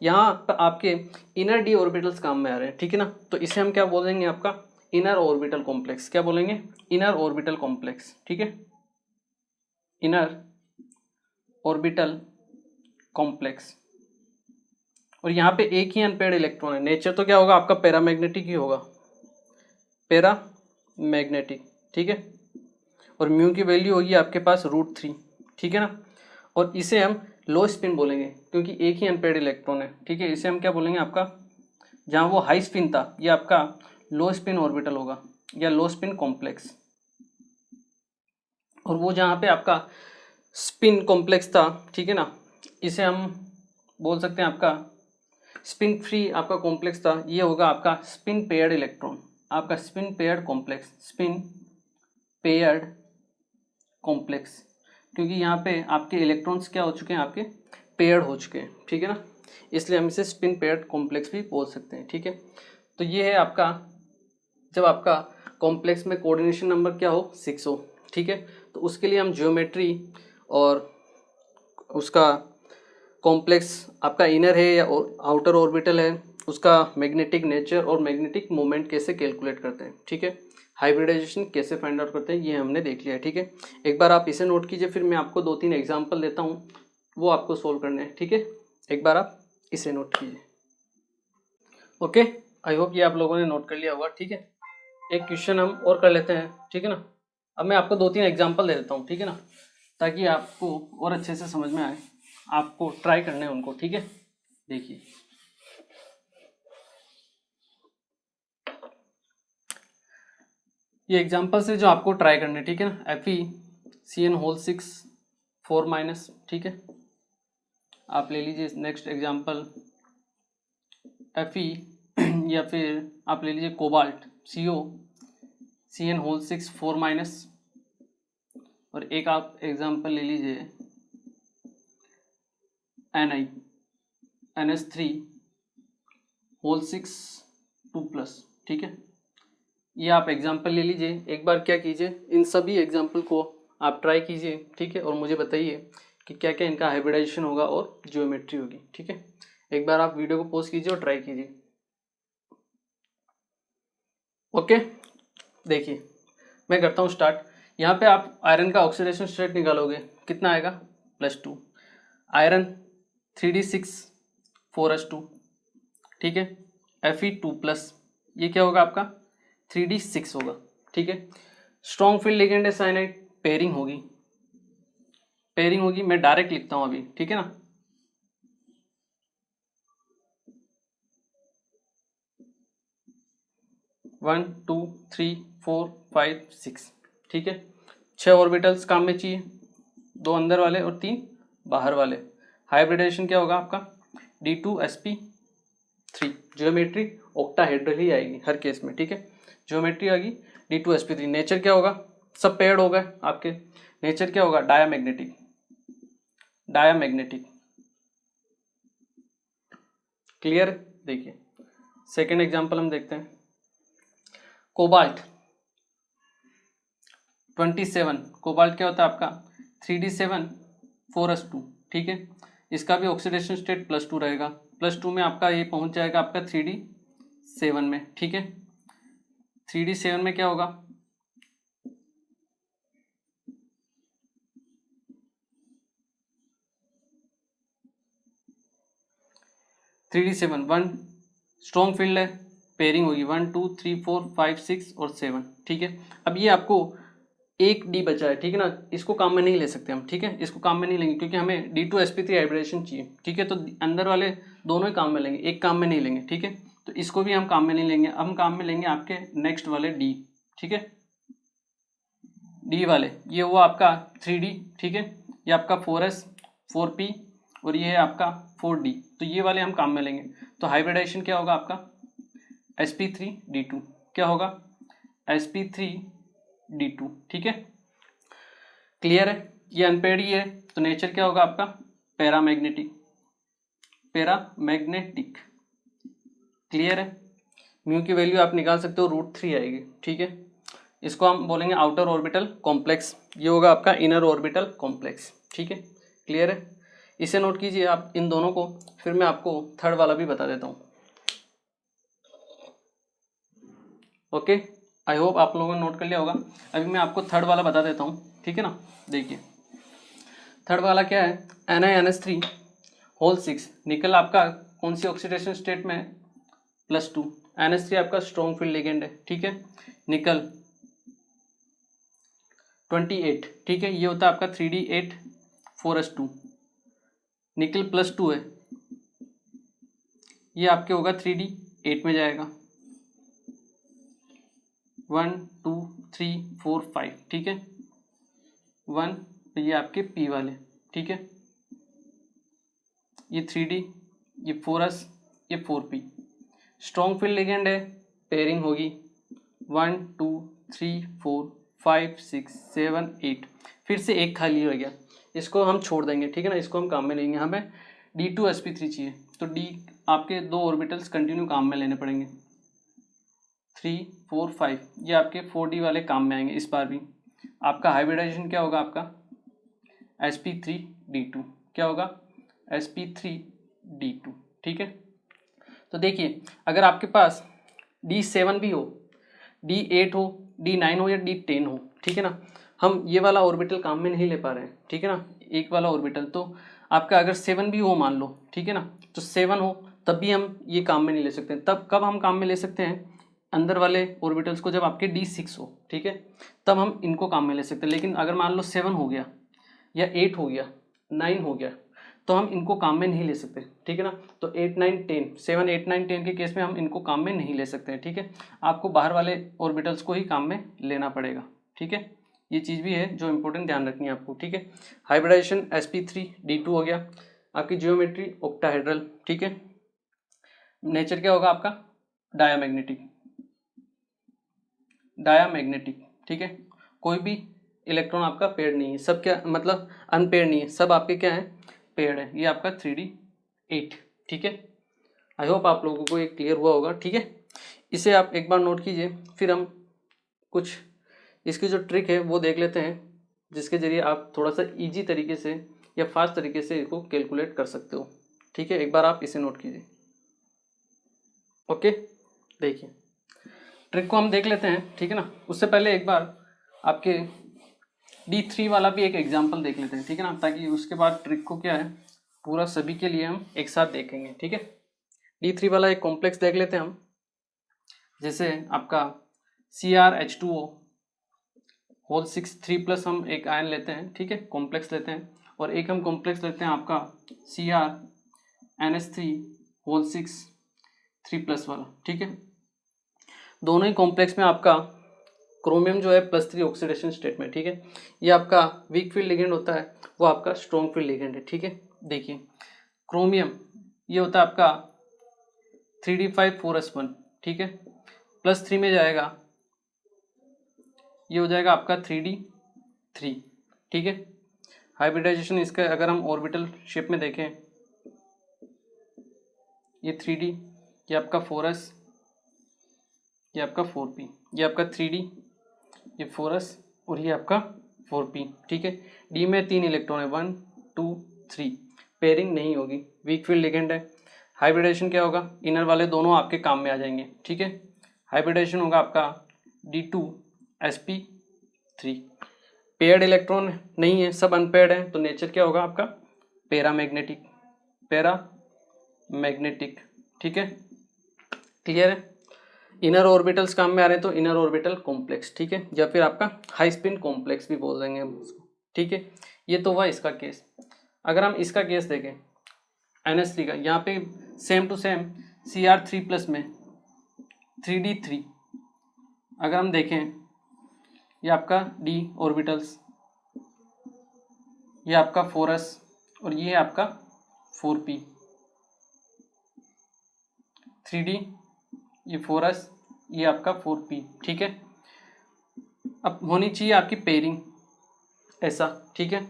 यहाँ पर आपके इनर डी ऑर्बिटल्स काम में आ रहे हैं, ठीक है ना। तो इसे हम क्या बोलेंगे, आपका इनर ऑर्बिटल कॉम्प्लेक्स, क्या बोलेंगे, इनर ऑर्बिटल कॉम्प्लेक्स, ठीक है, इनर ऑर्बिटल कॉम्प्लेक्स। और यहाँ पे एक ही अनपेयर्ड इलेक्ट्रॉन है, नेचर तो क्या होगा आपका पैरामैग्नेटिक ही होगा, पैरामैग्नेटिक, ठीक है। और म्यू की वैल्यू होगी आपके पास √3, ठीक है ना। और इसे हम लो स्पिन बोलेंगे क्योंकि एक ही अनपेयर्ड इलेक्ट्रॉन है, ठीक है। इसे हम क्या बोलेंगे, आपका जहाँ वो हाई स्पिन था ये आपका लो स्पिन ऑर्बिटल होगा या लो स्पिन कॉम्प्लेक्स। और वो जहाँ पे आपका स्पिन कॉम्प्लेक्स था, ठीक है ना, इसे हम बोल सकते हैं आपका स्पिन फ्री आपका कॉम्प्लेक्स था, ये होगा आपका स्पिन पेयर्ड इलेक्ट्रॉन, आपका spin paired complex, spin paired complex. क्योंकि यहाँ पे आपके इलेक्ट्रॉन्स क्या हो चुके हैं, आपके पेयर्ड हो चुके हैं, ठीक है ना, इसलिए हम इसे स्पिन पेयर्ड कॉम्प्लेक्स भी बोल सकते हैं, ठीक है। तो ये है आपका जब आपका कॉम्प्लेक्स में कोऑर्डिनेशन नंबर क्या हो, 6 हो, ठीक है। तो उसके लिए हम ज्योमेट्री और उसका कॉम्प्लेक्स आपका इनर है या आउटर ऑर्बिटल है, उसका मैग्नेटिक नेचर और मैग्नेटिक मोमेंट कैसे कैलकुलेट करते हैं, ठीक है, हाइब्रिडाइजेशन कैसे फाइंड आउट करते हैं, ये हमने देख लिया है, ठीक है। एक बार आप इसे नोट कीजिए, फिर मैं आपको 2-3 एग्जाम्पल देता हूँ, वो आपको सोल्व करने हैं, ठीक है। एक बार आप इसे नोट कीजिए। ओके, आई होप ये आप लोगों ने नोट कर लिया होगा, ठीक है। एक क्वेश्चन हम और कर लेते हैं, ठीक है ना। अब मैं आपको 2-3 एग्जाम्पल दे देता हूँ, ठीक है ना, ताकि आपको और अच्छे से समझ में आए, आपको ट्राई करने हैं उनको, ठीक है। देखिए ये एग्जाम्पल से जो आपको ट्राई करने, ठीक है ना, FeCN6 4-, ठीक है। आप ले लीजिए नेक्स्ट एग्जाम्पल Fe या फिर आप ले लीजिए कोबाल्ट COCN6 4-। और एक आप एग्जाम्पल ले लीजिए NiNS3 2+, ठीक है। ये आप एग्जाम्पल ले लीजिए, एक बार क्या कीजिए, इन सभी एग्जाम्पल को आप ट्राई कीजिए, ठीक है, और मुझे बताइए कि क्या क्या इनका हाइब्रिडाइजेशन होगा और ज्योमेट्री होगी, ठीक है। एक बार आप वीडियो को पॉज कीजिए और ट्राई कीजिए। ओके, देखिए मैं करता हूँ स्टार्ट। यहाँ पे आप आयरन का ऑक्सीडेशन स्टेट निकालोगे, कितना आएगा, +2। आयरन 3D6 4s2, ठीक है। Fe2+, ये क्या होगा आपका 3D6 होगा, ठीक है। स्ट्रॉन्ग फील्ड लिगेंड है साइनाइड, पेयरिंग होगी, मैं डायरेक्ट लिखता हूं अभी, ठीक है ना। One two three four five six, ठीक है। 6 ऑर्बिटल्स काम में चाहिए, 2 अंदर वाले और 3 बाहर वाले। हाइब्रिडेशन क्या होगा आपका D2sp3, ज्योमेट्री ऑक्टाहेड्रल ही आएगी हर केस में, ठीक है। ज्योमेट्री आ गई D2sp3। नेचर क्या होगा, सब पेयर्ड हो गए आपके। नेचर क्या होगा डायामैग्नेटिक, क्लियर। देखिए सेकेंड एग्जांपल हम देखते हैं, कोबाल्ट 27। कोबाल्ट क्या होता है आपका 3D7 4s2, ठीक है। इसका भी ऑक्सीडेशन स्टेट +2 रहेगा, +2 में आपका ये पहुंच जाएगा आपका 3D7 में, ठीक है। 3D7 में क्या होगा 3D7 1 स्ट्रॉन्ग फील्ड है, पेयरिंग होगी 1 2 3 4 5 6 और 7, ठीक है। अब ये आपको एक डी बचा है, ठीक है ना, इसको काम में नहीं ले सकते हम, ठीक है। इसको काम में नहीं लेंगे क्योंकि हमें D2sp3 हाइब्रिडेशन चाहिए, ठीक है। तो अंदर वाले दोनों ही काम में लेंगे, एक काम में नहीं लेंगे, ठीक है। तो इसको भी हम काम में नहीं लेंगे, हम काम में लेंगे आपके नेक्स्ट वाले डी, ठीक है। डी वाले ये हुआ आपका 3D, ठीक है। ये आपका 4s 4p और ये है आपका 4d, तो ये वाले हम काम में लेंगे। तो हाइब्रिडाइजेशन क्या होगा आपका sp3d2, क्या होगा sp3d2, ठीक है। क्लियर है, ये अनपेयर्ड ही है, तो नेचर क्या होगा आपका पैरामैग्नेटिक, क्लियर है। म्यू की वैल्यू आप निकाल सकते हो √3 आएगी, ठीक है। इसको हम बोलेंगे आउटर ऑर्बिटल कॉम्प्लेक्स, ये होगा आपका इनर ऑर्बिटल कॉम्प्लेक्स, ठीक है। क्लियर है, इसे नोट कीजिए आप इन दोनों को, फिर मैं आपको थर्ड वाला भी बता देता हूँ। ओके, आई होप आप लोगों ने नोट कर लिया होगा। अभी मैं आपको थर्ड वाला बता देता हूँ, ठीक है ना। देखिए थर्ड वाला क्या है NiNS3 6, निकल आपका कौन सी ऑक्सीडेशन स्टेट में +2, NS3 आपका स्ट्रॉन्ग फील्ड लिगेंड है, ठीक है। निकल 28, ठीक है। ये होता है आपका 3D8 4s2, निकल +2 है, ये आपके होगा 3D8 में जाएगा 1 2 3 4 5, ठीक है। 1 ये आपके P वाले, ठीक है। ये 3D, ये 4s, ये 4p। स्ट्रॉन्ग फील्ड लिगेंड है, पेयरिंग होगी 1 2 3 4 5 6 7 8, फिर से एक खाली हो गया, इसको हम छोड़ देंगे, ठीक है ना। इसको हम काम में लेंगे, हमें D2sp3 चाहिए, तो D आपके 2 ऑर्बिटल्स कंटिन्यू काम में लेने पड़ेंगे 3 4 5, ये आपके 4D वाले काम में आएंगे। इस बार भी आपका हाइब्रिडाइजेशन क्या होगा आपका sp3d2, क्या होगा sp3d2, ठीक है। तो देखिए अगर आपके पास D7 भी हो, D8 हो, D9 हो या D10 हो, ठीक है ना, हम ये वाला ऑर्बिटल काम में नहीं ले पा रहे हैं, ठीक है ना, एक वाला ऑर्बिटल। तो आपका अगर 7 भी हो मान लो, ठीक है ना, तो 7 हो तब भी हम ये काम में नहीं ले सकते। तब कब हम काम में ले सकते हैं अंदर वाले ऑर्बिटल्स को, जब आपके D6 हो, ठीक है, तब हम इनको काम में ले सकते हैं। लेकिन अगर मान लो 7 हो गया या 8 हो गया 9 हो गया, तो हम इनको काम में नहीं ले सकते, ठीक है ना। तो 8 9 10 7 8 9 10 के केस में हम इनको काम में नहीं ले सकते हैं, ठीक है। आपको बाहर वाले ऑर्बिटल्स को ही काम में लेना पड़ेगा, ठीक है। ये चीज़ भी है जो इंपॉर्टेंट ध्यान रखनी है आपको, ठीक है। हाइब्रिडाइजेशन sp3d2 हो गया, आपकी जियोमेट्री ऑक्टाहेड्रल, ठीक है। नेचर क्या होगा आपका डायामैग्नेटिक, ठीक है। कोई भी इलेक्ट्रॉन आपका पेयर्ड नहीं है, सब क्या मतलब अनपेयर्ड नहीं है, सब आपके क्या है पेयर्ड है। ये आपका 3D8, ठीक है। आई होप आप लोगों को ये क्लियर हुआ होगा, ठीक है। इसे आप एक बार नोट कीजिए, फिर हम कुछ इसकी जो ट्रिक है वो देख लेते हैं, जिसके जरिए आप थोड़ा सा इजी तरीके से या फास्ट तरीके से इसको कैलकुलेट कर सकते हो, ठीक है। एक बार आप इसे नोट कीजिए। ओके, देखिए ट्रिक को हम देख लेते हैं, ठीक है ना। उससे पहले एक बार आपके D3 वाला भी एक एग्जाम्पल देख लेते हैं, ठीक है ना, ताकि उसके बाद ट्रिक को क्या है पूरा सभी के लिए हम एक साथ देखेंगे, ठीक है। D3 वाला एक कॉम्प्लेक्स देख लेते हैं हम, जैसे आपका CrH2O होल 6 3+ हम एक आयन लेते हैं, ठीक है, कॉम्प्लेक्स लेते हैं, और एक हम कॉम्प्लेक्स लेते हैं आपका CrNH3 होल 6 3+ वाला, ठीक है। दोनों ही कॉम्प्लेक्स में आपका क्रोमियम जो है +3 ऑक्सीडेशन स्टेट में, ठीक है। ये आपका वीक फील्ड लिगेंड होता है, वो आपका स्ट्रॉन्ग फील्ड लिगेंड है, ठीक है। देखिए क्रोमियम ये होता है आपका 3d5 4s1, ठीक है, +3 में जाएगा, ये हो जाएगा आपका 3d3, ठीक है। हाइब्रिडाइजेशन इसका अगर हम ऑर्बिटल शेप में देखें, ये 3d, ये आपका 4s, ये आपका 4p, ये आपका 3d, ये 4s और ये आपका 4p, ठीक है। डी में 3 इलेक्ट्रॉन है, 1 2 3, पेयरिंग नहीं होगी, वीक फील्ड लिगेंड है। हाइब्रिडाइजेशन क्या होगा, इनर वाले दोनों आपके काम में आ जाएंगे, ठीक है। हाइब्रिडाइजेशन होगा आपका D2sp3, पेयर्ड इलेक्ट्रॉन नहीं है, सब अनपेयर्ड है, तो नेचर क्या होगा आपका पैरामैग्नेटिक, पैरामैग्नेटिक, ठीक है, क्लियर है। इनर ऑर्बिटल्स काम में आ रहे हैं तो इनर ऑर्बिटल कॉम्प्लेक्स, ठीक है, या फिर आपका हाई स्पिन कॉम्प्लेक्स भी बोल देंगे हम उसको, ठीक है। ये तो हुआ इसका केस। अगर हम इसका केस देखें NH3 का, यहाँ पे सेम टू सेम Cr3+ में 3d3, अगर हम देखें ये आपका d ऑर्बिटल्स, ये आपका 4s और ये आपका 4p, 3d, ये 4s, ये आपका 4p, ठीक है। अब होनी चाहिए आपकी पेयरिंग ऐसा, ठीक है,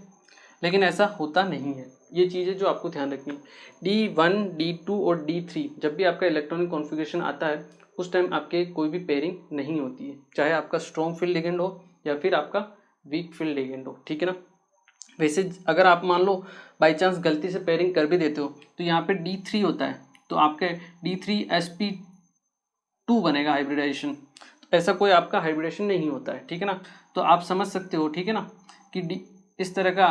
लेकिन ऐसा होता नहीं है। ये चीज़ें जो आपको ध्यान रखनी है, D1 D2 और D3 जब भी आपका इलेक्ट्रॉनिक कॉन्फ़िगरेशन आता है उस टाइम आपके कोई भी पेयरिंग नहीं होती है, चाहे आपका स्ट्रॉन्ग फील्ड लिगेंड हो या फिर आपका वीक फील्ड लिगेंड हो, ठीक है ना। वैसे अगर आप मान लो बाई चांस गलती से पेयरिंग कर भी देते हो तो यहाँ पे D3 होता है, तो आपके D3sp2 बनेगा हाइब्रिडाइजेशन, तो ऐसा कोई आपका हाइब्रिडेशन नहीं होता है, ठीक है ना। तो आप समझ सकते हो, ठीक है ना, कि इस तरह का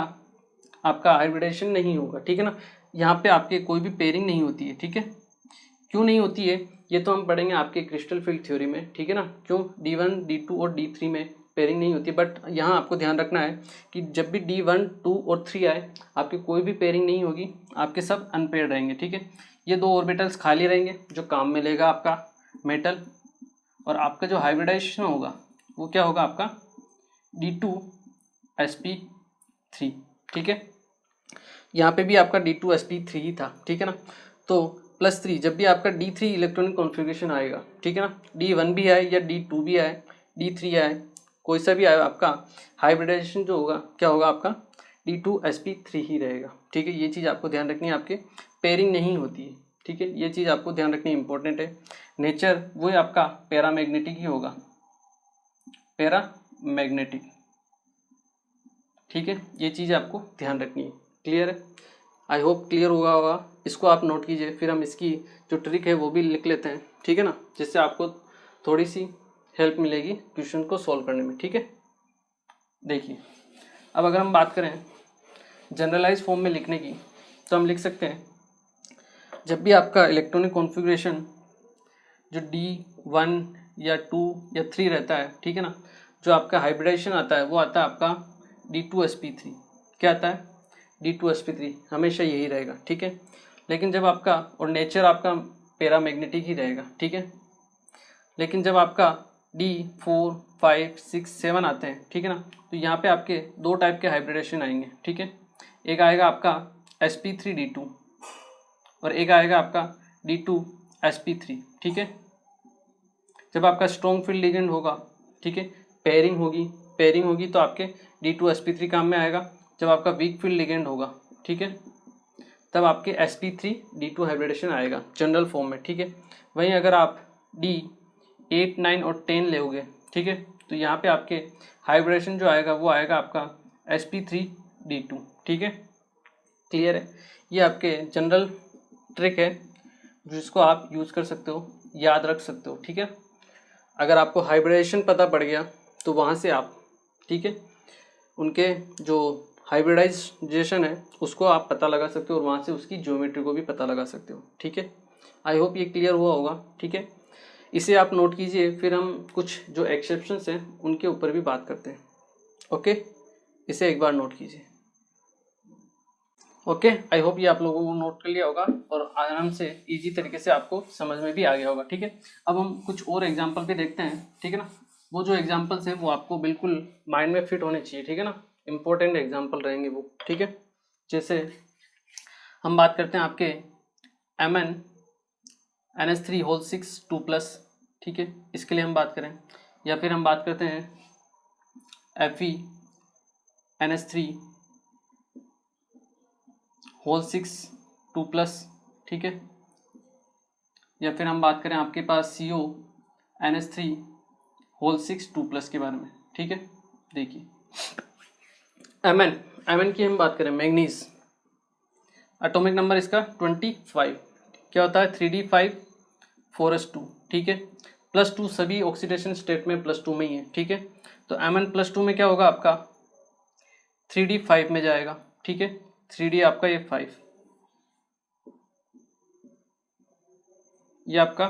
आपका हाइब्रिडेशन नहीं होगा, ठीक है ना। यहाँ पे आपके कोई भी पेयरिंग नहीं होती है, ठीक है। क्यों नहीं होती है ये तो हम पढ़ेंगे आपके क्रिस्टल फील्ड थ्योरी में, ठीक है ना, क्यों D1 D2 और D3 में पेयरिंग नहीं होती। बट यहाँ आपको ध्यान रखना है कि जब भी D1 2 और 3 आए आपकी कोई भी पेयरिंग नहीं होगी, आपके सब अनपेयर्ड रहेंगे, ठीक है। ये दो ऑर्बिटल्स खाली रहेंगे जो काम में लेगा आपका मेटल, और आपका जो हाइब्रिडाइजेशन होगा वो क्या होगा आपका D2sp3, ठीक है। यहाँ पे भी आपका D2sp3 ही था, ठीक है ना। तो +3 जब भी आपका D3 इलेक्ट्रॉनिक कॉन्फ़िगरेशन आएगा, ठीक है ना, D1 भी आए या D2 भी आए, D3 आए, कोई सा भी आए, आपका हाइब्रिडाइजेशन जो होगा क्या होगा आपका D2sp3 ही रहेगा, ठीक है। ये चीज़ आपको ध्यान रखनी है, आपके पेयरिंग नहीं होती है, ठीक है। ये चीज़ आपको ध्यान रखनी इंपॉर्टेंट है। नेचर वो आपका पैरामैग्नेटिक ही होगा, पैरामैग्नेटिक, ठीक है। ये चीज़ आपको ध्यान रखनी है, क्लियर है। आई होप क्लियर होगा। इसको आप नोट कीजिए, फिर हम इसकी जो ट्रिक है वो भी लिख लेते हैं, ठीक है ना, जिससे आपको थोड़ी सी हेल्प मिलेगी क्वेश्चन को सॉल्व करने में, ठीक है। देखिए अब अगर हम बात करें जनरलाइज फॉर्म में लिखने की, तो हम लिख सकते हैं जब भी आपका इलेक्ट्रॉनिक कॉन्फ़िगरेशन जो D1 या 2 या 3 रहता है, ठीक है ना, जो आपका हाइब्रिडाइजेशन आता है वो आता है आपका D2sp3, क्या आता है D2sp3, हमेशा यही रहेगा, ठीक है। लेकिन जब आपका, और नेचर आपका पैरामैग्नेटिक ही रहेगा, ठीक है। लेकिन जब आपका D4 5 6 7 आते हैं, ठीक है ना, तो यहाँ पे आपके दो टाइप के हाइब्रिडेशन आएंगे, ठीक है। एक आएगा आपका sp3d2 और एक आएगा आपका D2sp3, ठीक है। जब आपका स्ट्रॉन्ग फील्ड लिगेंड होगा, ठीक है, पेयरिंग होगी तो आपके D2sp3 काम में आएगा। जब आपका वीक फील्ड लिगेंड होगा, ठीक है, तब आपके sp3d2 हाइब्रिडेशन आएगा जनरल फॉर्म में, ठीक है। वहीं अगर आप D8 9 और 10 लोगे, ठीक है, तो यहाँ पे आपके हाइब्रिडेशन जो आएगा वो आएगा आपका sp3d2, ठीक है, क्लियर है। ये आपके जनरल ट्रिक है जिसको आप यूज़ कर सकते हो, याद रख सकते हो, ठीक है। अगर आपको हाइब्रिडेशन पता पड़ गया तो वहाँ से आप, ठीक है, उनके जो हाइब्रिडाइजेशन है उसको आप पता लगा सकते हो और वहाँ से उसकी ज्योमेट्री को भी पता लगा सकते हो, ठीक है। आई होप ये क्लियर हुआ होगा, ठीक है। इसे आप नोट कीजिए, फिर हम कुछ जो एक्सेप्शंस हैं उनके ऊपर भी बात करते हैं। ओके, इसे एक बार नोट कीजिए। ओके, आई होप ये आप लोगों को नोट कर लिया होगा और आराम से इजी तरीके से आपको समझ में भी आ गया होगा, ठीक है। अब हम कुछ और एग्जांपल भी देखते हैं, ठीक है ना। वो जो एग्जांपल्स हैं वो आपको बिल्कुल माइंड में फिट होने चाहिए, ठीक है ना। इंपॉर्टेंट एग्जांपल रहेंगे वो, ठीक है। जैसे हम बात करते हैं आपके Mn NH3 होल 6 2+, ठीक है, इसके लिए हम बात करें। या फिर हम बात करते हैं Fe NH3 होल 6 2+, ठीक है। या फिर हम बात करें आपके पास CO NH3 होल 6 2+ के बारे में, ठीक है। देखिए Mn की हम बात करें, मैग्नीज, एटॉमिक नंबर इसका 25, क्या होता है 3d5 4s2, ठीक है। +2 सभी ऑक्सीडेशन स्टेट में +2 में ही है, ठीक है। तो Mn +2 में क्या होगा आपका 3d5 में जाएगा, ठीक है। 3d आपका ये 5, ये आपका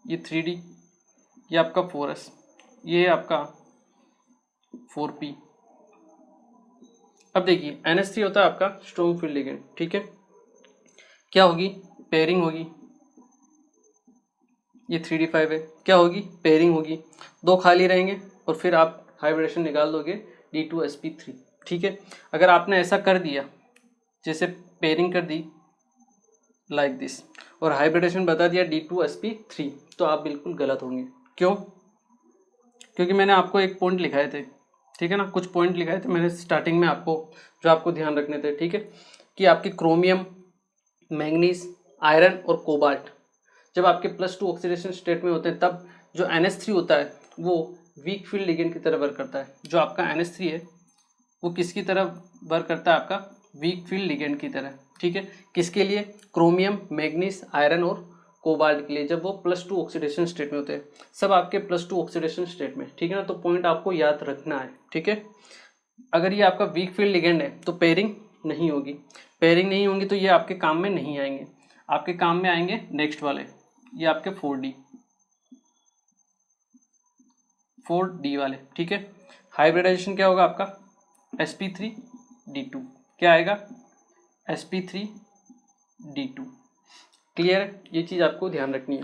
ये 3d, ये आपका 4s, ये है आपका 4p। अब देखिए NH3 होता है आपका स्ट्रॉन्ग फील्ड लिगेंड, ठीक है। क्या होगी पेयरिंग होगी, ये 3d5 है, क्या होगी पेयरिंग होगी, 2 खाली रहेंगे और फिर आप हाइब्रिडेशन निकाल दोगे D2sp3, ठीक है। अगर आपने ऐसा कर दिया, जैसे पेयरिंग कर दी लाइक दिस और हाइब्रिडेशन बता दिया D2sp3, तो आप बिल्कुल गलत होंगे। क्यों? क्योंकि मैंने आपको एक पॉइंट लिखाए थे, ठीक है ना, कुछ पॉइंट लिखाए थे मैंने स्टार्टिंग में आपको, जो आपको ध्यान रखने थे, ठीक है। कि आपकी क्रोमियम, मैंगनीज, आयरन और कोबाल्ट जब आपके +2 ऑक्सीडेशन स्टेट में होते हैं, तब जो NH3 होता है वो वीक फील्ड लिगेंड की तरह वर्क करता है। जो आपका NH3 है वो किसकी तरह वर्क करता है, आपका वीक फील्ड लिगेंड की तरह, ठीक है। किसके लिए? क्रोमियम, मैग्नीज, आयरन और कोबाल्ट के लिए, जब वो +2 ऑक्सीडेशन स्टेट में होते हैं। सब आपके +2 ऑक्सीडेशन स्टेट में, ठीक है ना। तो पॉइंट आपको याद रखना है, ठीक है। अगर ये आपका वीक फील्ड लिगेंड है तो पेयरिंग नहीं होगी, पेयरिंग नहीं होंगी तो ये आपके काम में नहीं आएंगे। आपके काम में आएंगे नेक्स्ट वाले, ये आपके 4D वाले, ठीक है। हाइब्रिडाइजेशन क्या होगा आपका sp3d2, क्या आएगा sp3d2। क्लियर है? ये चीज आपको ध्यान रखनी है।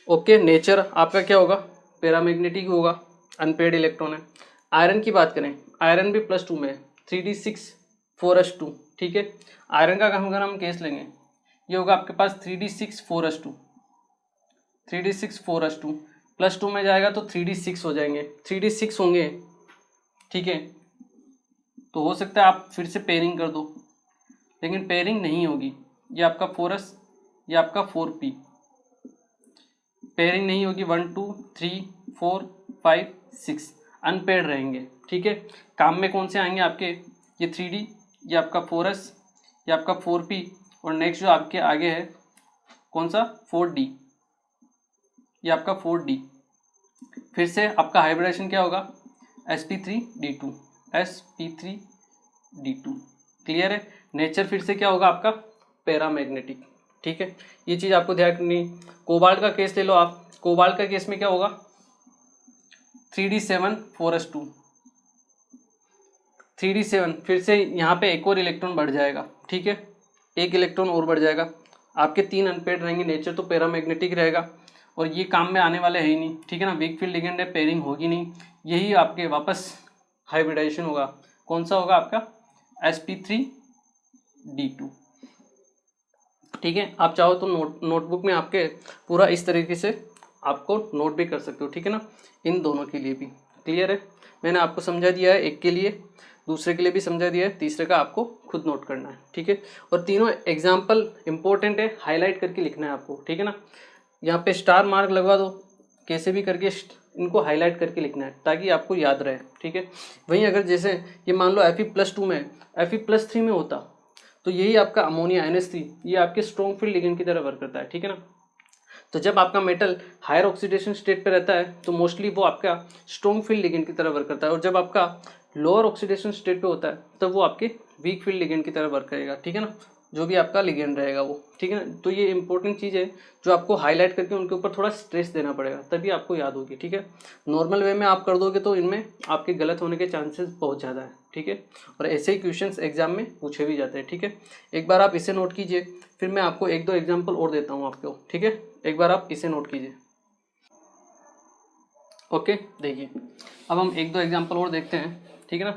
ओके, नेचर आपका क्या होगा पैरामैग्नेटिक होगा, अनपेयर्ड इलेक्ट्रॉन है। आयरन की बात करें, आयरन भी +2 में है, 3d6 4s2, ठीक है। आयरन का अगर हम केस लेंगे, ये होगा आपके पास 3d6 4s2 +2 में जाएगा तो 3d6 हो जाएंगे, 3d6 होंगे, ठीक है। तो हो सकता है आप फिर से पेयरिंग कर दो, लेकिन पेयरिंग नहीं होगी। ये आपका 4s, ये आपका 4p, पेयरिंग नहीं होगी। 1 2 3 4 5 6 अनपेयर्ड रहेंगे, ठीक है। काम में कौन से आएंगे आपके, ये 3d, ये आपका 4s, ये आपका 4p और नेक्स्ट जो आपके आगे है कौन सा 4d, ये आपका 4d। फिर से आपका हाइब्रिडेशन क्या होगा sp3d2, sp3d2। क्लियर है? नेचर फिर से क्या होगा आपका पैरामैग्नेटिक, ठीक है। ये चीज आपको ध्यान रखनी। कोबाल्ट का केस ले लो आप, कोबाल्ट का केस में क्या होगा 3d7 4s2, 3d7, फिर से यहाँ पे एक और इलेक्ट्रॉन बढ़ जाएगा, ठीक है, एक इलेक्ट्रॉन और बढ़ जाएगा। आपके 3 अनपेयर्ड रहेंगे, नेचर तो पैरामैग्नेटिक रहेगा और ये काम में आने वाले है ही नहीं, ठीक है ना। वीक फील्ड लिगेंड है, पेयरिंग होगी नहीं, यही आपके वापस हाइब्रिडाइजेशन होगा। कौन सा होगा आपका sp3d2, ठीक है। आप चाहो तो नोटबुक में आपके पूरा इस तरीके से आपको नोट भी कर सकते हो, ठीक है ना, इन दोनों के लिए भी। क्लियर है? मैंने आपको समझा दिया है, एक के लिए, दूसरे के लिए भी समझा दिया है, तीसरे का आपको खुद नोट करना है, ठीक है। और तीनों एग्जाम्पल इंपॉर्टेंट है, हाईलाइट करके लिखना है आपको, ठीक है ना। यहाँ पे स्टार मार्क लगवा दो, कैसे भी करके इनको हाईलाइट करके लिखना है ताकि आपको याद रहे, ठीक है। वहीं अगर जैसे ये मान लो Fe+2 में, Fe+3 में होता तो यही आपका अमोनिया NH3, ये आपके स्ट्रॉन्ग फील्ड लिगेंड की तरह वर्क करता है, ठीक है ना। तो जब आपका मेटल हायर ऑक्सीडेशन स्टेट पे रहता है तो मोस्टली वो आपका स्ट्रॉन्ग फील्ड लिगेंड की तरह वर्क करता है, और जब आपका लोअर ऑक्सीडेशन स्टेट पे होता है तब वो आपके वीक फील्ड लिगेंड की तरह वर्क करेगा, ठीक है ना। जो भी आपका लिगेंड रहेगा वो, ठीक है ना। तो ये इंपॉर्टेंट चीज़ है जो आपको हाईलाइट करके उनके ऊपर थोड़ा स्ट्रेस देना पड़ेगा, तभी आपको याद होगी, ठीक है। नॉर्मल वे में आप कर दोगे तो इनमें आपके गलत होने के चांसेस बहुत ज़्यादा है, ठीक है। और ऐसे ही क्वेश्चंस एग्जाम में पूछे भी जाते हैं, ठीक है। एक बार आप इसे नोट कीजिए, फिर मैं आपको एक दो एग्जाम्पल और देता हूँ आपको, ठीक है। एक बार आप इसे नोट कीजिए। ओके, देखिए अब हम एक दो एग्जाम्पल और देखते हैं, ठीक है ना।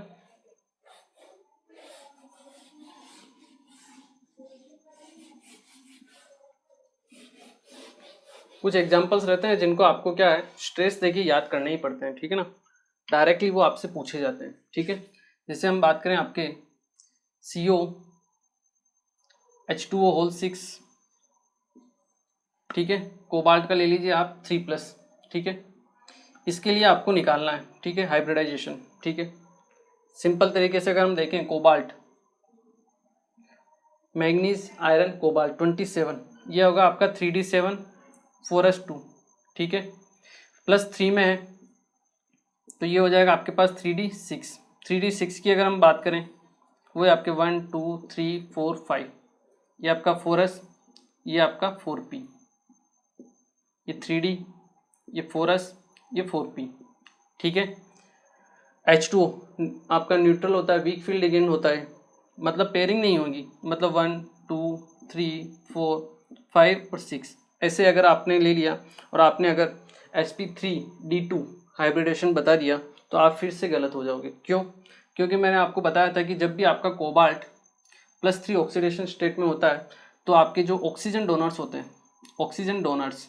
कुछ एग्जाम्पल्स रहते हैं जिनको आपको क्या है, स्ट्रेस देके याद करने ही पड़ते हैं, ठीक है ना। डायरेक्टली वो आपसे पूछे जाते हैं, ठीक है। जैसे हम बात करें आपके CO H2O होल 6, ठीक है। कोबाल्ट का ले लीजिए आप 3+, ठीक है। इसके लिए आपको निकालना है, ठीक है, हाइब्रिडाइजेशन, ठीक है। सिंपल तरीके से अगर हम देखें, कोबाल्ट मैग्नीज आयरन कोबाल्ट 27, ये होगा आपका 3D7 4s2, ठीक है। +3 में है तो ये हो जाएगा आपके पास 3D6। 3D6 की अगर हम बात करें, वो है आपके 1 2 3 4 5, ये आपका 4s, ये आपका 4p, ये 3D, ये 4s, ये 4p, ठीक है। H2O आपका न्यूट्रल होता है, वीक फील्ड लिगेंड होता है, मतलब पेयरिंग नहीं होगी, मतलब 1 2 3 4 5 और 6 ऐसे अगर आपने ले लिया और आपने अगर sp3d2 हाइब्रिडेशन बता दिया तो आप फिर से गलत हो जाओगे। क्यों? क्योंकि मैंने आपको बताया था कि जब भी आपका कोबाल्ट +3 ऑक्सीडेशन स्टेट में होता है तो आपके जो ऑक्सीजन डोनर्स होते हैं, ऑक्सीजन डोनर्स,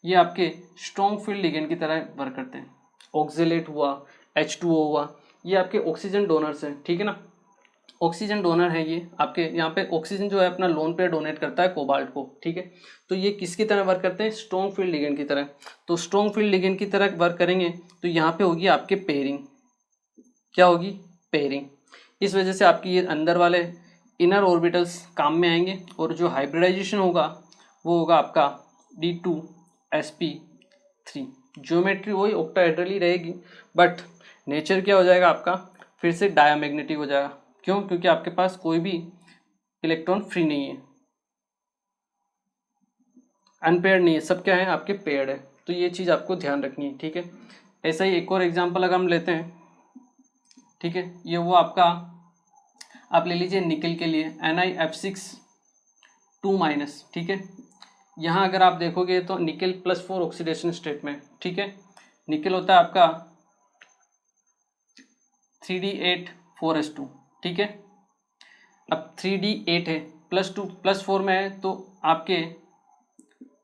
ये आपके स्ट्रॉन्ग फील्ड लिगेंड की तरह वर्क करते हैं। ऑक्जेलेट हुआ, H2O हुआ, ये आपके ऑक्सीजन डोनर्स हैं, ठीक है ना। ऑक्सीजन डोनर है ये आपके, यहाँ पे ऑक्सीजन जो है अपना लोन पेयर डोनेट करता है कोबाल्ट को, ठीक है। तो ये किसकी तरह वर्क करते हैं? स्ट्रॉन्ग फील्ड लिगेंड की तरह। तो स्ट्रॉन्ग फील्ड लिगेंड की तरह वर्क करेंगे तो यहाँ पे होगी आपके पेयरिंग। क्या होगी? पेयरिंग। इस वजह से आपकी ये अंदर वाले इनर ऑर्बिटल्स काम में आएंगे और जो हाइब्रिडाइजेशन होगा वो होगा आपका D2sp3। ज्योमेट्री वही ऑक्टाहेड्रल ही रहेगी, बट नेचर क्या हो जाएगा आपका, फिर से डायामैग्नेटिक हो जाएगा। क्यों? क्योंकि आपके पास कोई भी इलेक्ट्रॉन फ्री नहीं है, अनपेयर्ड नहीं है, सब क्या है आपके पेयर्ड है। तो ये चीज़ आपको ध्यान रखनी है, ठीक है। ऐसा ही एक और एग्जांपल अगर हम लेते हैं, ठीक है, ये वो आपका आप ले लीजिए निकल के लिए NiF6 2-, ठीक है। यहाँ अगर आप देखोगे तो निकल +4 ऑक्सीडेशन स्टेट में, ठीक है। निकल होता है आपका 3D8 4s2, ठीक है। अब 3D8 है, +2 +4 में है तो आपके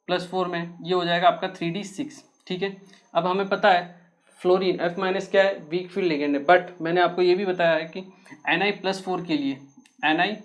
+4 में ये हो जाएगा आपका 3D6, ठीक है। अब हमें पता है फ्लोरीन F- क्या है? वीक फील्ड लिगेंड है, बट मैंने आपको ये भी बताया है कि Ni+4 के लिए, Ni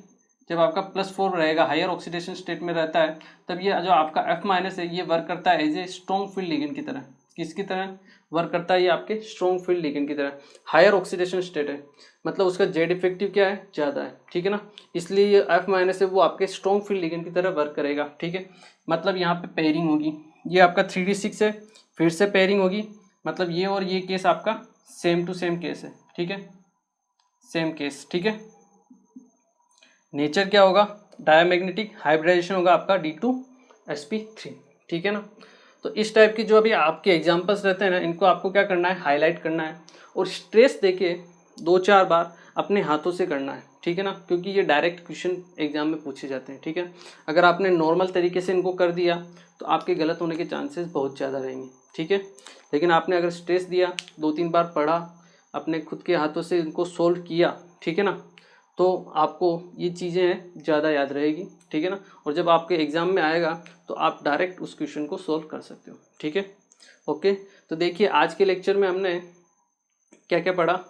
जब आपका +4 रहेगा, हायर ऑक्सीडेशन स्टेट में रहता है, तब ये जो आपका F- है ये वर्क करता है as a strong field ligand की तरह। किसकी तरह वर्क करता है? ये आपके स्ट्रॉन्ग फील्ड लिगेंड की तरह। हायर ऑक्सीडेशन स्टेट है मतलब उसका जेड इफेक्टिव क्या है? ज़्यादा है, ठीक है ना। इसलिए ये F- है वो आपके स्ट्रॉन्ग फील्ड लिगेंड की तरह वर्क करेगा, ठीक है। मतलब यहाँ पे पेयरिंग होगी, ये आपका 3D6 है, फिर से पेयरिंग होगी, मतलब ये और ये केस आपका सेम टू सेम केस है, ठीक है, सेम केस, ठीक है। नेचर क्या होगा? डायमैग्नेटिक। हाइब्रिडाइजेशन होगा आपका D2sp3, ठीक है ना। तो इस टाइप की जो अभी आपके एग्जांपल्स रहते हैं ना, इनको आपको क्या करना है? हाईलाइट करना है और स्ट्रेस देके 2-4 बार अपने हाथों से करना है, ठीक है ना, क्योंकि ये डायरेक्ट क्वेश्चन एग्जाम में पूछे जाते हैं, ठीक है। अगर आपने नॉर्मल तरीके से इनको कर दिया तो आपके गलत होने के चांसेस बहुत ज़्यादा रहेंगे, ठीक है। लेकिन आपने अगर स्ट्रेस दिया, 2-3 बार पढ़ा, अपने खुद के हाथों से इनको सोल्व किया, ठीक है ना, तो आपको ये चीज़ें ज़्यादा याद रहेगी, ठीक है ना। और जब आपके एग्ज़ाम में आएगा तो आप डायरेक्ट उस क्वेश्चन को सोल्व कर सकते हो, ठीक है। ओके, तो देखिए आज के लेक्चर में हमने क्या क्या पढ़ा।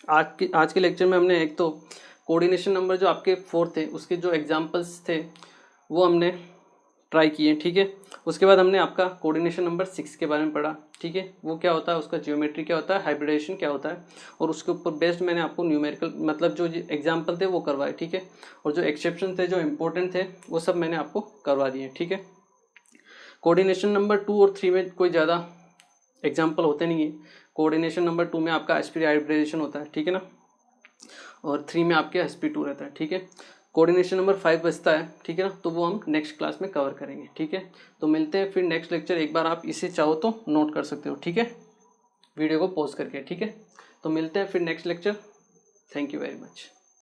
आज के लेक्चर में हमने एक तो कोऑर्डिनेशन नंबर जो आपके 4 थे उसके जो एग्जांपल्स थे वो हमने ट्राई किए, ठीक है। उसके बाद हमने आपका कोऑर्डिनेशन नंबर 6 के बारे में पढ़ा, ठीक है। वो क्या होता है, उसका ज्योमेट्री क्या होता है, हाइब्रिडाइजेशन क्या होता है, और उसके ऊपर बेस्ड मैंने आपको न्यूमेरिकल मतलब जो एग्जाम्पल थे वो करवाए, ठीक है। और जो एक्सेप्शन थे, जो इंपॉर्टेंट थे, वो सब मैंने आपको करवा दिए, ठीक है। कोऑर्डिनेशन नंबर 2 और 3 में कोई ज़्यादा एग्जाम्पल होते नहीं है। कोऑर्डिनेशन नंबर 2 में आपका एस्पिरी हाइब्रिडाइजेशन होता है, ठीक है ना। और 3 में आपके sp2 रहता है, ठीक है। कोऑर्डिनेशन नंबर 5 बचता है, ठीक है ना, तो वो हम नेक्स्ट क्लास में कवर करेंगे, ठीक है। तो मिलते हैं फिर नेक्स्ट लेक्चर। एक बार आप इसे चाहो तो नोट कर सकते हो, ठीक है, वीडियो को पॉज करके, ठीक है। तो मिलते हैं फिर next lecture. Thank you very much.